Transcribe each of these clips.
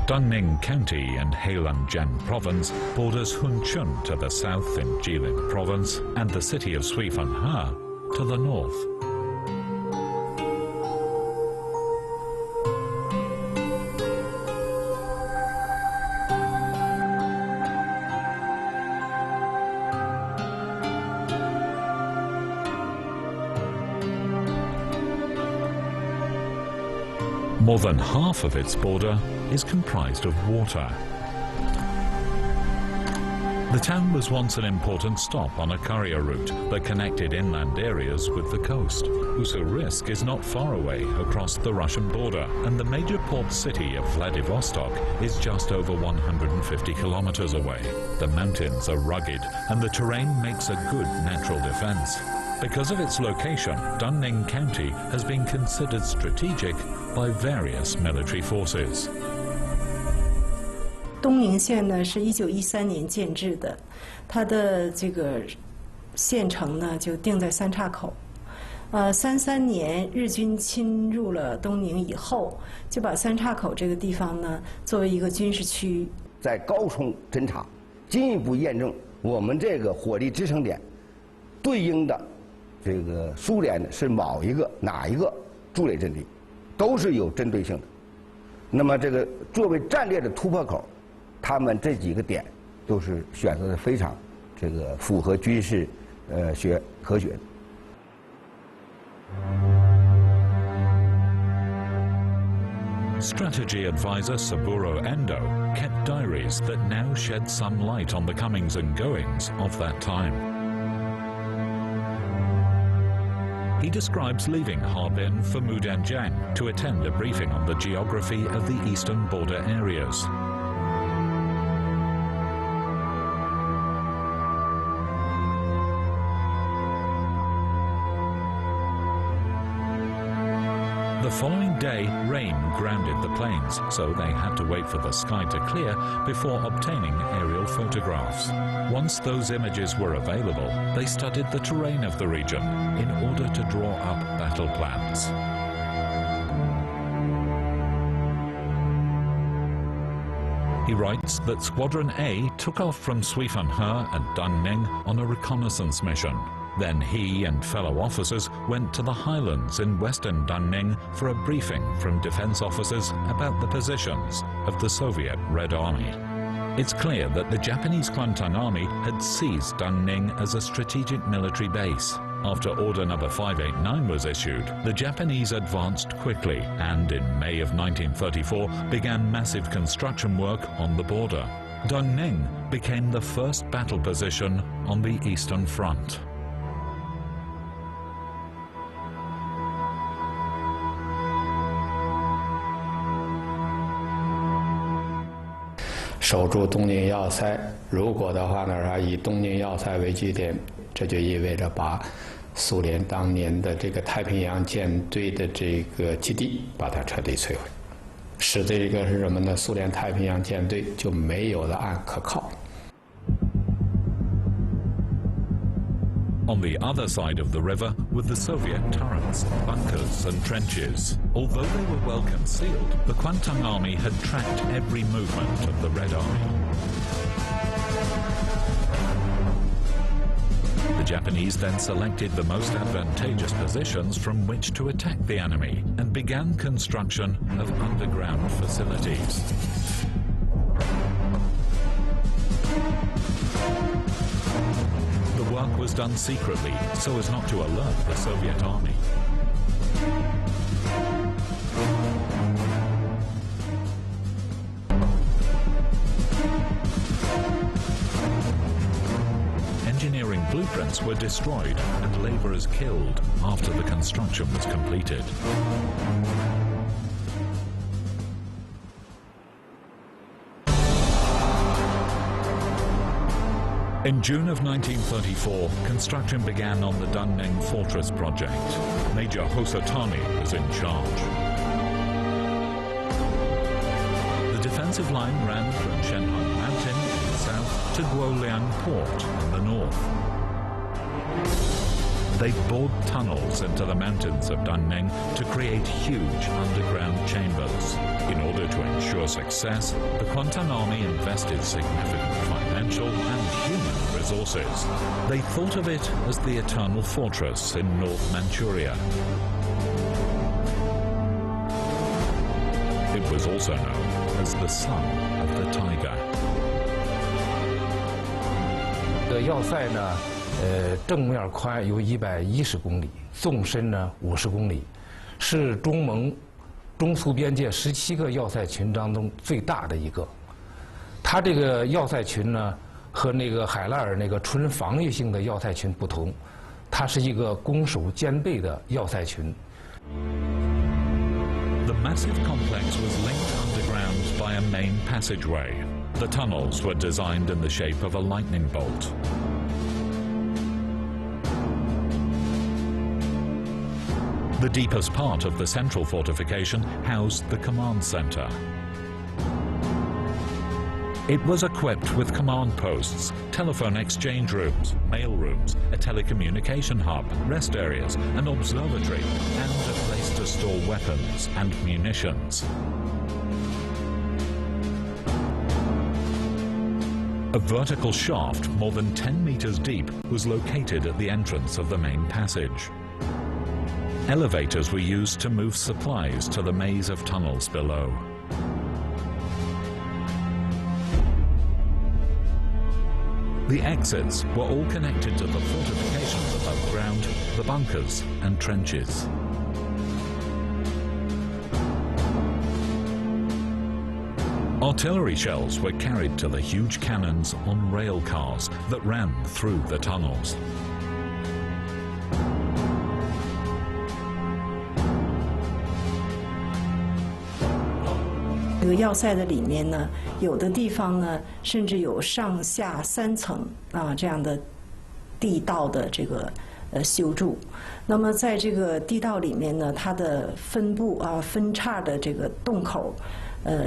Dunning County in Heilongjiang Province borders Hunchun to the south in Jilin Province and the city of Suifenhe to the north. More than half of its border is comprised of water. The town was once an important stop on a courier route that connected inland areas with the coast. Ussurisk is not far away across the Russian border, and the major port city of Vladivostok is just over 150 kilometers away. The mountains are rugged, and the terrain makes a good natural defense. Because of its location, Dunning County has been considered strategic by various military forces. 东宁县呢是1913年建制的，它的这个县城呢就定在三岔口。33年日军侵入了东宁以后，就把三岔口这个地方呢作为一个军事区域。在高冲侦察，进一步验证我们这个火力支撑点对应的这个苏联的是哪一个筑垒阵地，都是有针对性的。那么这个作为战略的突破口，他们这几个点都是选择的非常这个符合军事学科学的。Strategy advisor Saburo Endo kept diaries that now shed some light on the comings and goings of that time. He describes leaving Harbin for Mudanjiang to attend a briefing on the geography of the eastern border areas. The following day, rain grounded the plains, so they had to wait for the sky to clear before obtaining aerial photographs. Once those images were available, they studied the terrain of the region in order to draw up battle plans. He writes that Squadron A took off from Suifenhe and Dunning on a reconnaissance mission. Then he and fellow officers went to the highlands in western Dunning for a briefing from defense officers about the positions of the Soviet Red Army. It's clear that the Japanese Kwantung Army had seized Dunning as a strategic military base. After Order Number 589 was issued, the Japanese advanced quickly and in May of 1934 began massive construction work on the border. Dunning became the first battle position on the Eastern Front. "守住东宁要塞，如果的话呢，以东宁要塞为据点，这就意味着把苏联当年的这个太平洋舰队的这个基地把它彻底摧毁，使这个是什么呢？苏联太平洋舰队就没有了岸可靠。" On the other side of the river were the Soviet turrets, bunkers and trenches. Although they were well concealed, the Kwantung Army had tracked every movement of the Red Army. The Japanese then selected the most advantageous positions from which to attack the enemy and began construction of underground facilities. The work was done secretly so as not to alert the Soviet army. Engineering blueprints were destroyed and laborers killed after the construction was completed. In June of 1934, construction began on the Dunning Fortress project. Major Hosotani was in charge. The defensive line ran from Shenhong Mountain in the south to Guoliang Port in the north. They bored tunnels into the mountains of Dunning to create huge underground chambers. In order to ensure success, the Kwantung Army invested significant financial and human resources. They thought of it as the eternal fortress in North Manchuria. It was also known as the son of the tiger. 这个要塞呢，正面宽有110公里，纵深呢50公里，是中苏边界17个要塞群当中最大的一个。它这个要塞群呢，和那个海拉尔那个纯防御性的要塞群不同，它是一个攻守兼备的要塞群。 The massive complex was linked underground by a main passageway. The tunnels were designed in the shape of a lightning bolt. The deepest part of the central fortification housed the command center. It was equipped with command posts, telephone exchange rooms, mail rooms, a telecommunication hub, rest areas, an observatory, and a place to store weapons and munitions. A vertical shaft more than 10 meters deep was located at the entrance of the main passage. Elevators were used to move supplies to the maze of tunnels below. The exits were all connected to the fortifications above ground, the bunkers and trenches. Artillery shells were carried to the huge cannons on rail cars that ran through the tunnels. 这个要塞的里面呢，有的地方呢，甚至有上下3层这样的地道的这个修筑。那么在这个地道里面呢，它的分布分叉的这个洞口，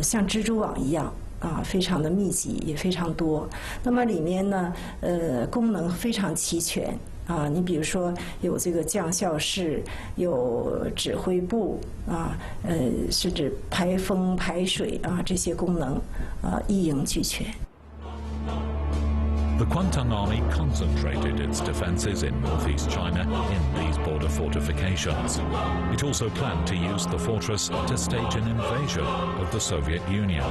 像蜘蛛网一样非常的密集，也非常多。那么里面呢，功能非常齐全。 你比如说有这个将校室，有指挥部甚至排风排水这些功能一应俱全。 The Kwantung Army concentrated its defences in northeast China in these border fortifications. It also planned to use the fortress to stage an invasion of the Soviet Union.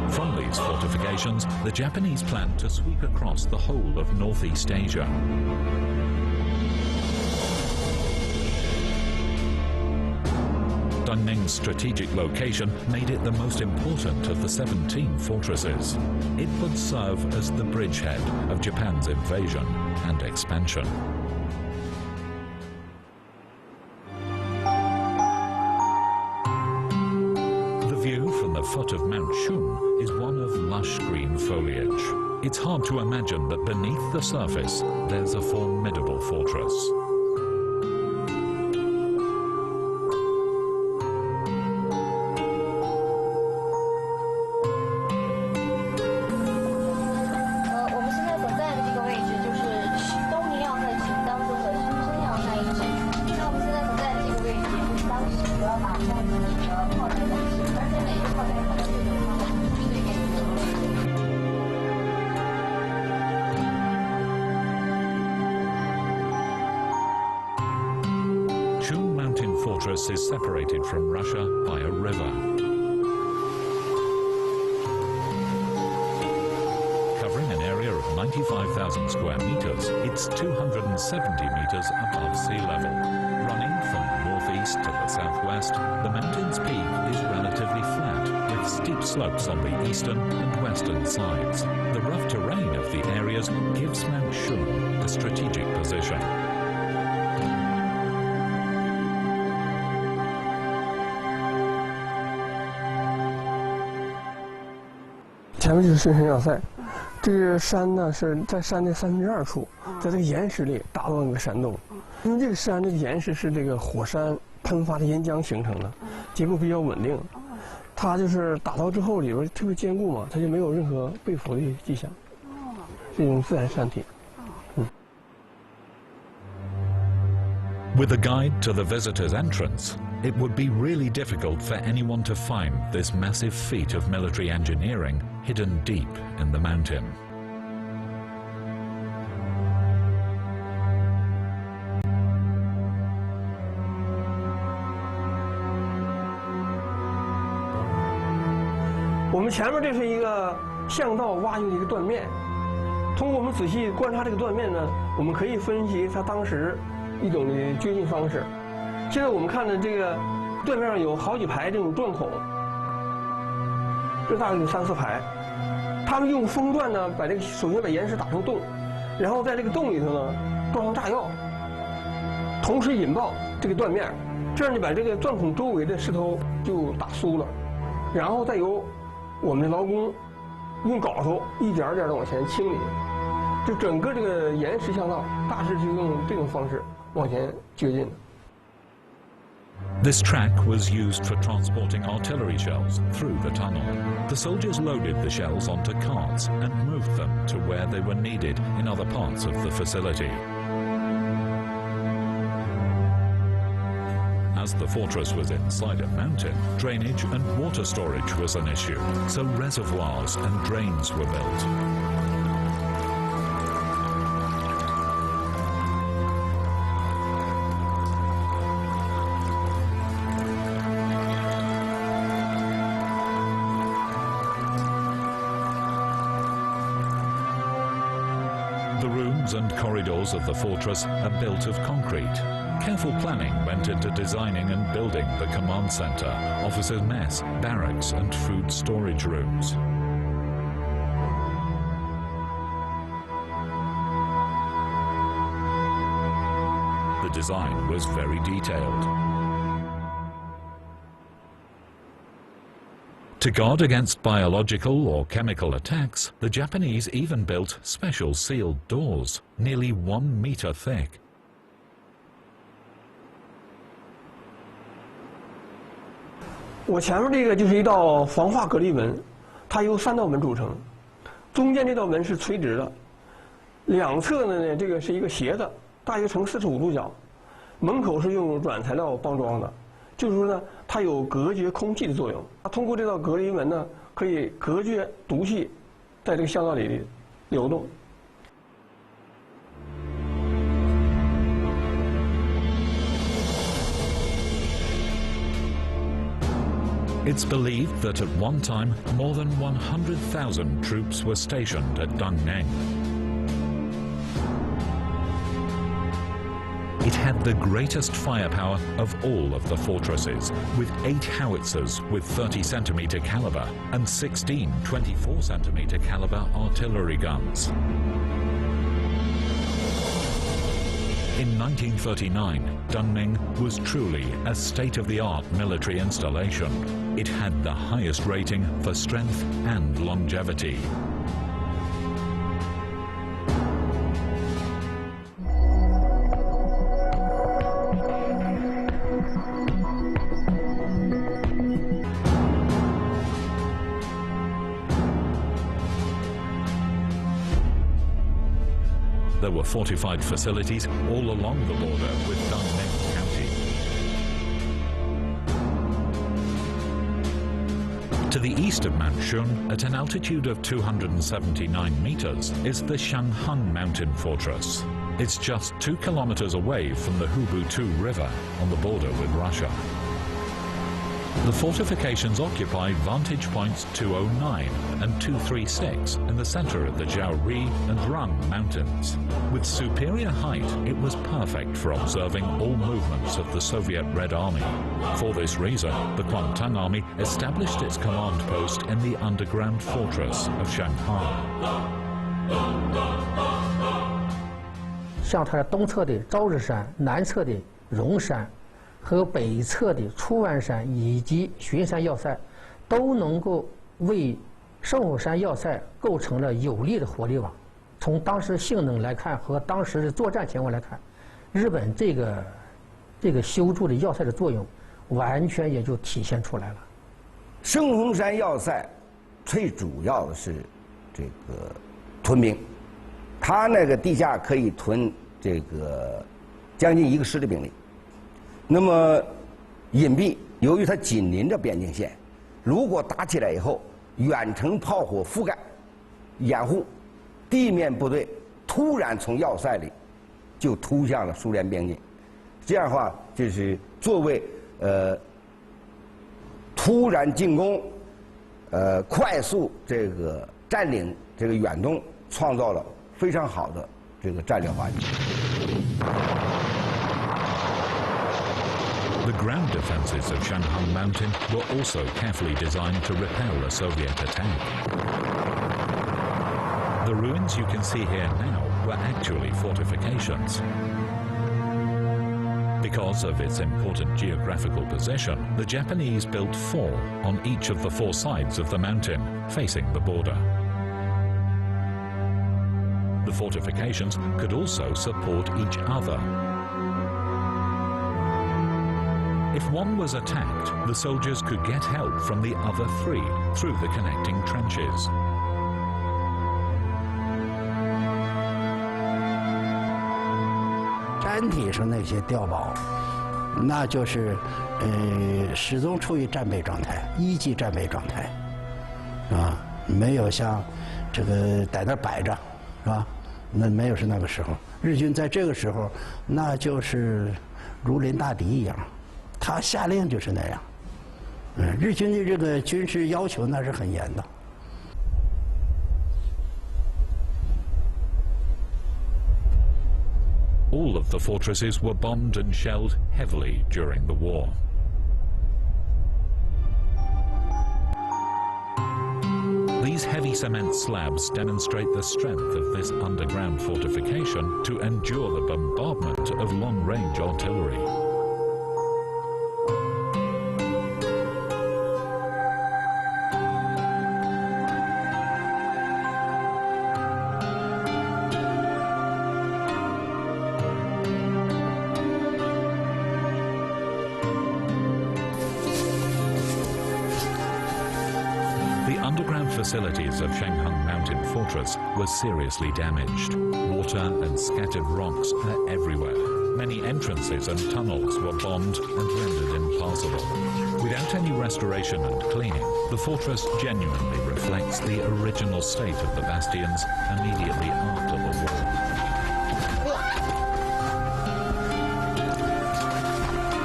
From these fortifications, the Japanese planned to sweep across the whole of Northeast Asia. Dunning's strategic location made it the most important of the 17 fortresses. It would serve as the bridgehead of Japan's invasion and expansion. The view from the foot of Mount Shun is one of lush green foliage. It's hard to imagine that beneath the surface there's a formidable fortress. Fortress is separated from Russia by a river. Covering an area of 95,000 square meters, it's 270 meters above sea level. Running from northeast to the southwest, the mountain's peak is relatively flat, with steep slopes on the eastern and western sides. The rough terrain of the areas gives Mount Shun a strategic position. 前面就是深山要塞，这个山呢是在山的2/3处，在这个岩石里打造那个山洞。因为这个山这个岩石是这个火山喷发的岩浆形成的，结构比较稳定。它就是打造之后里边特别坚固嘛，它就没有任何被腐的迹象，是一种自然山体。With a guide to the visitor's entrance, it would be really difficult for anyone to find this massive feat of military engineering hidden deep in the mountain.我们前面这是一个巷道挖掘的一个断面，通过我们仔细观察这个断面呢，我们可以分析它当时一种的掘进方式。现在我们看的这个断面上有好几排这种钻孔，这大概有3、4排。他们用风钻呢，把这个首先把岩石打成洞，然后在这个洞里头呢装上炸药，同时引爆这个断面，这样你把这个钻孔周围的石头就打酥了，然后再由我们的劳工用镐头一点点的往前清理，就整个这个岩石巷道大致就用这种方式往前掘进的。This track was used for transporting artillery shells through the tunnel. The soldiers loaded the shells onto carts and moved them to where they were needed in other parts of the facility. As the fortress was inside a mountain, drainage and water storage was an issue, so reservoirs and drains were built. The rooms and corridors of the fortress are built of concrete. Careful planning went into designing and building the command center, officers' mess, barracks and food storage rooms. The design was very detailed. To guard against biological or chemical attacks, the Japanese even built special sealed doors, nearly 1 meter thick.我前面这个就是一道防化隔离门，它由3道门组成，中间这道门是垂直的，两侧呢这个是一个斜的，大约呈45度角，门口是用软材料包装的，就是说呢，它有隔绝空气的作用。它通过这道隔离门呢，可以隔绝毒气在这个巷道里流动。It's believed that at one time more than 100,000 troops were stationed at Dungneng. It had the greatest firepower of all of the fortresses, with 8 howitzers with 30cm caliber and 16 24cm caliber artillery guns. In 1939, Dungneng was truly a state-of-the-art military installation. It had the highest rating for strength and longevity. There were fortified facilities all along the border with Dungneng County. To the east of Mount Shun, at an altitude of 279 meters, is the Shanghang Mountain Fortress. It's just 2 kilometers away from the Hubu-Tu River on the border with Russia. The fortifications occupy vantage points 209 and 236 in the center of the Jiaori and Rung Mountains. With superior height, it was perfect for observing all movements of the Soviet Red Army. For this reason, the Kwantung Army established its command post in the underground fortress of Shanghai. 像它的东侧的朝日山、南侧的荣山和北侧的出湾山以及巡山要塞，都能够为圣火山要塞构成了有力的火力网。从当时性能来看和当时的作战情况来看，日本这个修筑的要塞的作用完全也就体现出来了。圣红山要塞最主要的是这个屯兵，它那个地下可以屯这个将近1个师的兵力。那么隐蔽，由于它紧邻着边境线，如果打起来以后，远程炮火覆盖、掩护，地面部队突然从要塞里就突向了苏联边境，这样的话就是作为突然进攻、快速这个占领这个远东，创造了非常好的这个战略环境。The ground defenses of Shanghang Mountain were also carefully designed to repel a Soviet attack. The ruins you can see here now were actually fortifications. Because of its important geographical position, the Japanese built 4 on each of the 4 sides of the mountain, facing the border. The fortifications could also support each other. If one was attacked, the soldiers could get help from the other 3 through the connecting trenches. 山体上那些碉堡，那就是始终处于战备状态，1级战备状态，啊，没有像这个在那摆着，是吧？那没有是那个时候，日军在这个时候，那就是如临大敌一样，他下令就是那样，日军的这个军事要求那是很严的。 All of the fortresses were bombed and shelled heavily during the war. These heavy cement slabs demonstrate the strength of this underground fortification to endure the bombardment of long-range artillery. Facilities of Shanghang Mountain Fortress were seriously damaged. Water and scattered rocks are everywhere. Many entrances and tunnels were bombed and rendered impassable. Without any restoration and cleaning, the fortress genuinely reflects the original state of the bastions immediately after the war.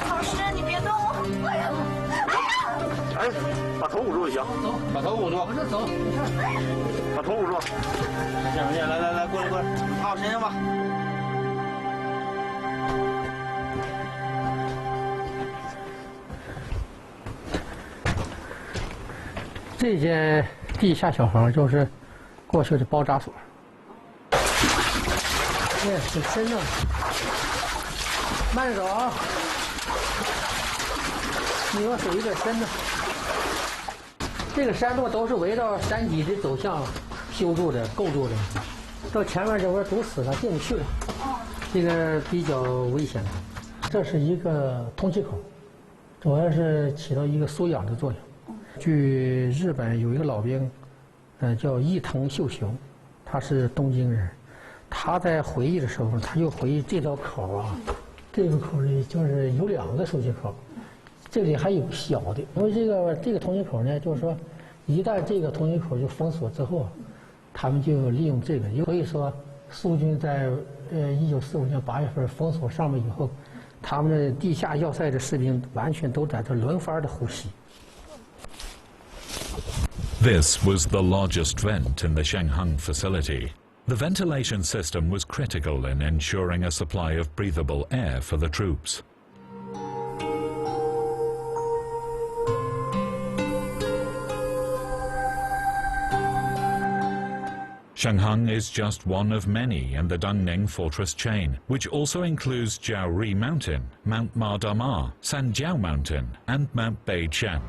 老师，你别动我！哎呀！哎呀！ 把头捂住就行，走，把头捂住，往这走，你看，把头捂住，行行，来，过来，趴我身上吧。这间地下小房就是过去的包扎所，哎，挺深的，慢着走啊，你往水有点深的。 这个山路都是围绕山脊的走向修筑的、构筑的，到前面这块堵死了，进不去了，这个比较危险的。这是一个通气口，主要是起到一个输氧的作用。据日本有一个老兵，叫伊藤秀雄，他是东京人，他在回忆的时候，他就回忆这条口啊，这个口里就是有2个输气口。 这里还有小的，因为这个通气口呢，就是说，一旦这个通气口就封锁之后，他们就利用这个。所以说，苏军在1945年8月份封锁上面以后，他们的地下要塞的士兵完全都在这轮番的呼吸。 This was the largest vent in the Shanghang facility. The ventilation system was critical in ensuring a supply of breathable air for the troops. Shanghang is just one of many in the Dongning Fortress chain, which also includes Jiaori Mountain, Mount Madama, Sanjiao Mountain, and Mount Beiqian.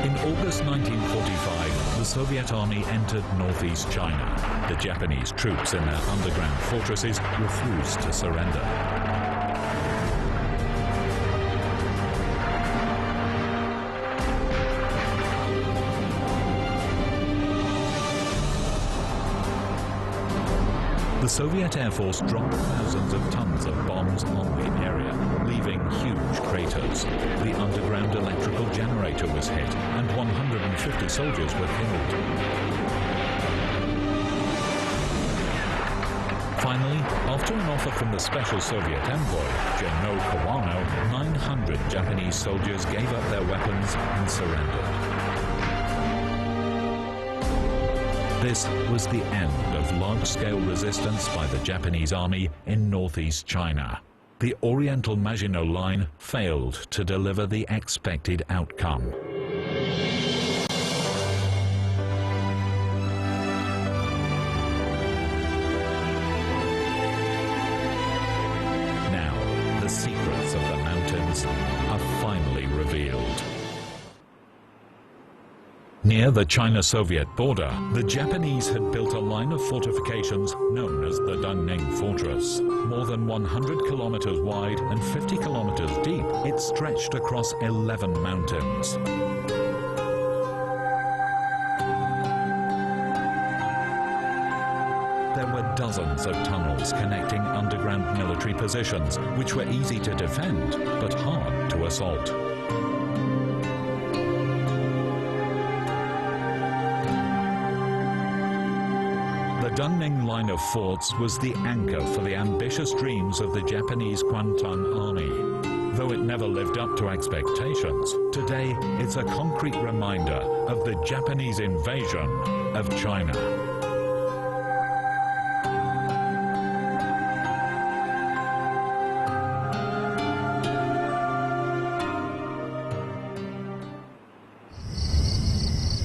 In August 1945, the Soviet army entered northeast China. The Japanese troops in their underground fortresses refused to surrender. The Soviet Air Force dropped thousands of tons of bombs on the area, leaving huge craters. The underground electrical generator was hit, and 150 soldiers were killed. Finally, after an offer from the special Soviet envoy, General Kwantung, 900 Japanese soldiers gave up their weapons and surrendered. This was the end of large-scale resistance by the Japanese army in northeast China. The Oriental Maginot Line failed to deliver the expected outcome. Now, the secrets of the mountains are finally revealed. Near the China-Soviet border, the Japanese had built a line of fortifications known as the Dungning Fortress. More than 100 kilometers wide and 50 kilometers deep, it stretched across 11 mountains. There were dozens of tunnels connecting underground military positions, which were easy to defend, but hard to assault. The Dungning line of forts was the anchor for the ambitious dreams of the Japanese Kwantung army. Though it never lived up to expectations, today it's a concrete reminder of the Japanese invasion of China.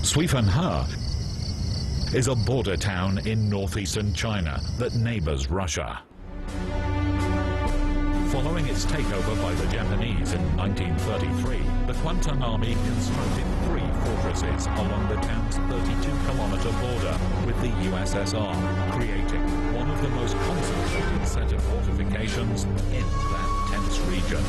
Suifenhe is a border town in northeastern China that neighbors Russia. Following its takeover by the Japanese in 1933, the Kwantung Army constructed 3 fortresses along the town's 32-kilometer border with the USSR, creating one of the most concentrated set of fortifications in that tense region.